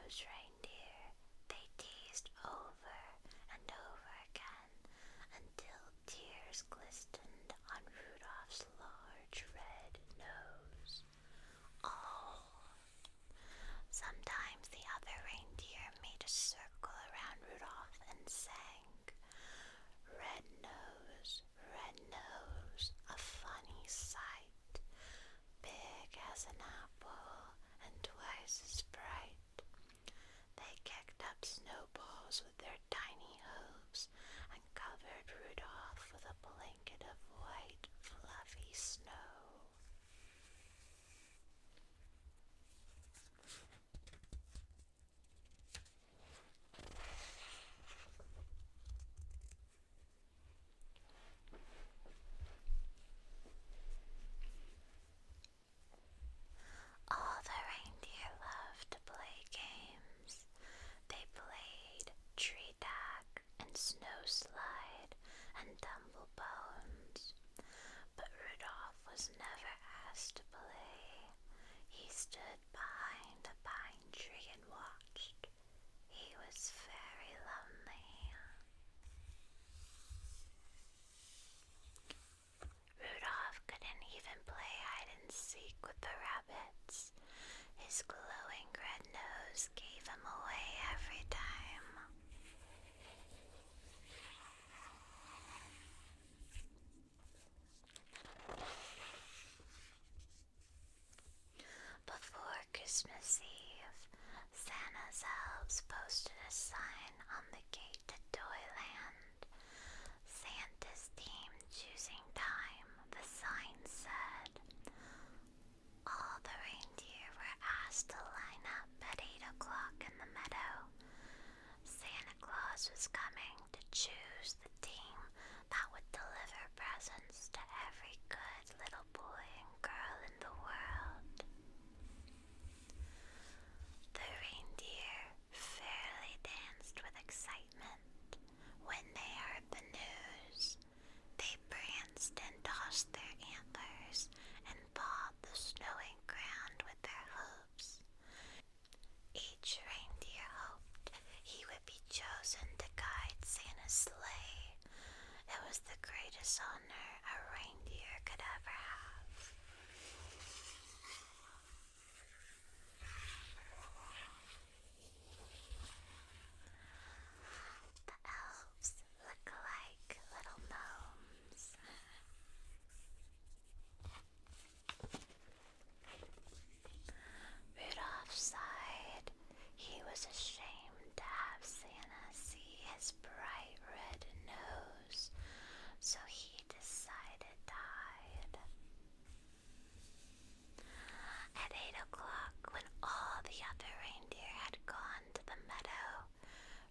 red-nosed reindeer, they teased over and over again until tears glistened on Rudolph's large red nose. Oh! Sometimes the other reindeer made a circle around Rudolph and sang, red nose, a funny sight, big as an apple and twice as bright. They kicked up snowballs with their tiny hooves and covered Rudolph with a blanket of white, fluffy snow. All the reindeer loved to play games. They played tree tag and snow slide and tumble bones. But Rudolph was never asked to play. He stood behind a pine tree and watched. He was very lonely. Rudolph couldn't even play hide and seek with the rabbits. His glowing red nose gave him away every time. Before Christmas Eve, Santa's elves posted a sign on the gate to Toyland. Santa's team choosing time, the sign said. All the reindeer were asked to line up at 8 o'clock in the meadow. Santa Claus was coming to choose the team that would deliver presents to every good little boy and girl in the world. The reindeer fairly danced with excitement when they heard the news. They pranced and tossed their antlers and pawed the snowy ground with their hooves. Each reindeer hoped he would be chosen to guide Santa's sleigh. It was the greatest honor a reindeer could ever have. The elves look like little gnomes. Rudolph sighed. He was ashamed to have Santa see his bright red nose, so he decided to hide. At 8 o'clock, when all the other reindeer had gone to the meadow,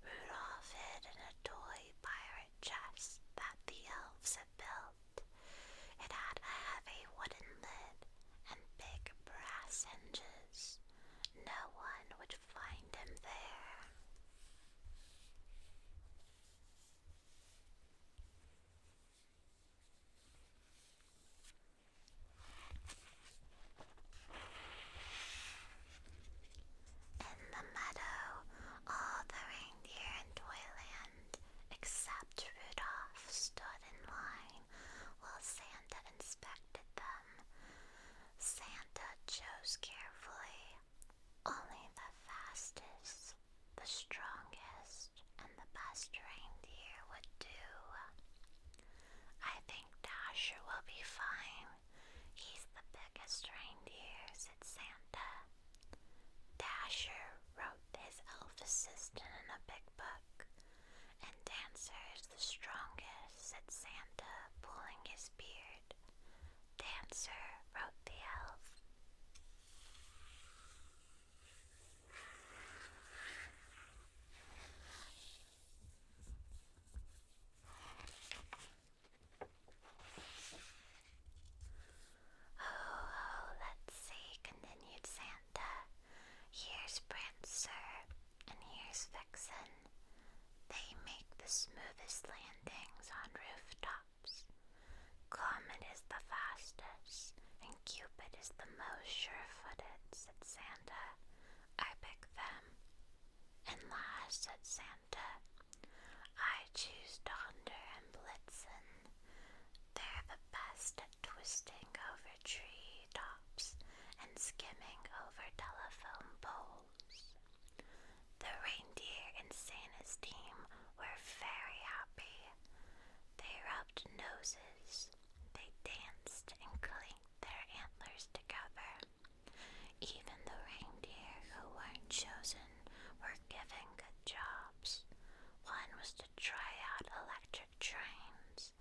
Rudolph hid in a toy pirate chest that the elves had built. It had a heavy wooden lid and big brass hinges. No one would find him there. In the meadow, all the reindeer in Toyland, except Rudolph, stood in line while Santa inspected them. Santa chose carefully. Only the fastest, the strongest, and the best reindeer would do. I think Dasher will be fine. He's the biggest reindeer, said Santa. Dasher wrote his elf assistant in a big book. And Dancer is the strongest, said Santa, pulling his beard. Dancer, wrote the elf. Oh, let's see, continued Santa. Here's Prancer, and here's Vixen. They make the smoothest landings on rooftops said Santa. I choose Donder and Blitzen. They're the best at twisting over tree tops and skimming over telephone poles. The reindeer in Santa's team were very happy. They rubbed noses, they danced and clinked their antlers together. Even the reindeer who weren't chosen were given good jobs. One was to try out electric trains.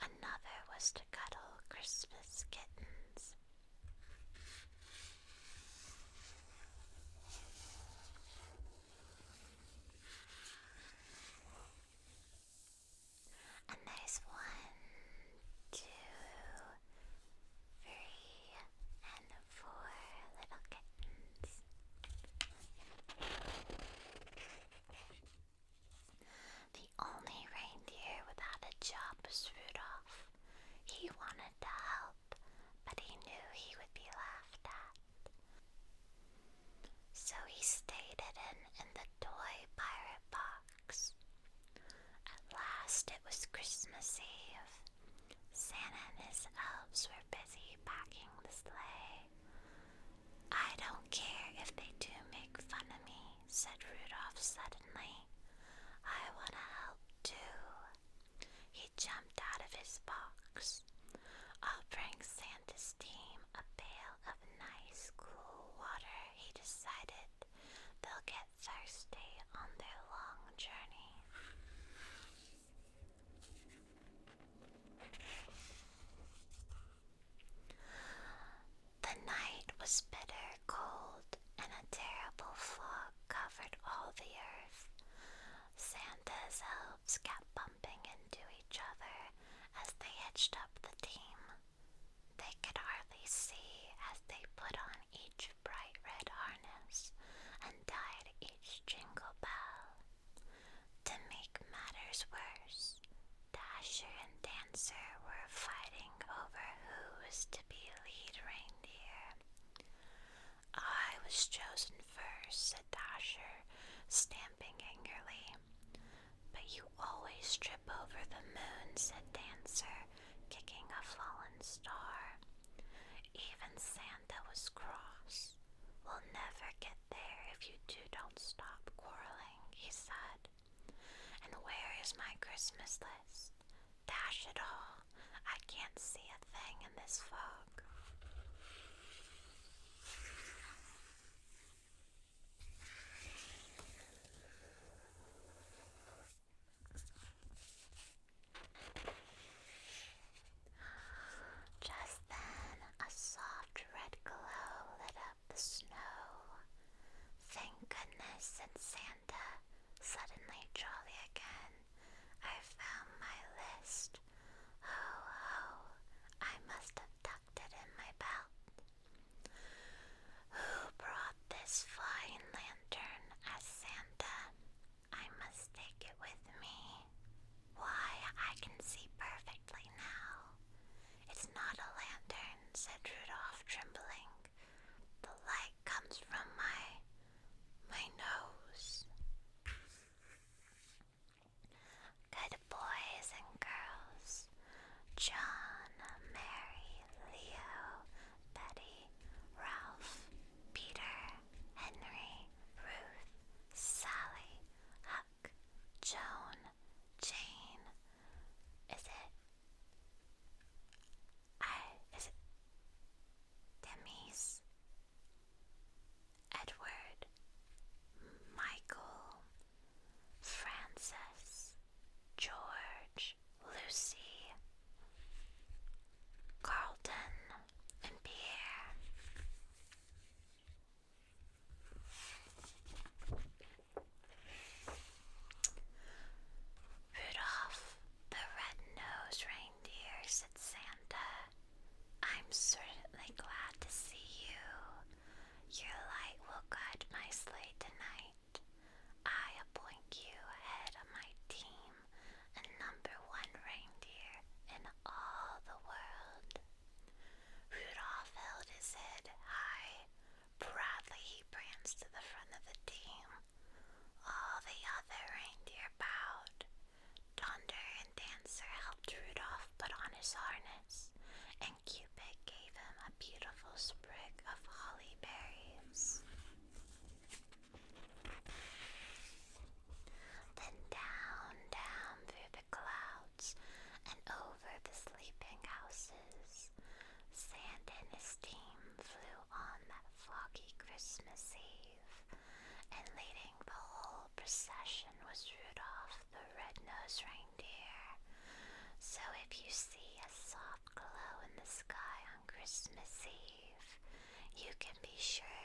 Another was to cuddle Christmas kittens. And there's 1, 2, 3, and 4 little kittens. The only reindeer without a job was Rudolph. He wanted to help, but he knew he would be laughed at. So he stayed hidden in the toy pirate box. At last it was Christmas Eve. Santa and his elves were busy packing the sleigh. I don't care if they do make fun of me, said Rudolph suddenly. I want to help too. He jumped out of his box. I'll bring Santa's team a pail of nice, cool water, he decided. They'll get thirsty on their long journey. The night was bitter cold, and a terrible fog covered all the earth. Santa's elves kept bumping into each other as they hitched up the team. They could hardly see as they put on each bright red harness and tied each jingle bell. To make matters worse, Dasher and Dancer were fighting over who was to be lead reindeer. I was chosen first, said Dasher, stamping angrily. But you always trip over the moon, said Dancer, kicking a fallen star. Even Santa was cross. We'll never get there if you two don't stop quarreling, he said. And where is my Christmas list? Dash it all. I can't see a thing in this fog. Just then, a soft red glow lit up the snow. Thank goodness, said Santa, suddenly jolly again. I found my list. Ho, ho, I must have tucked Christmas Eve, and leading the whole procession was Rudolph the Red-Nosed Reindeer. So if you see a soft glow in the sky on Christmas Eve, you can be sure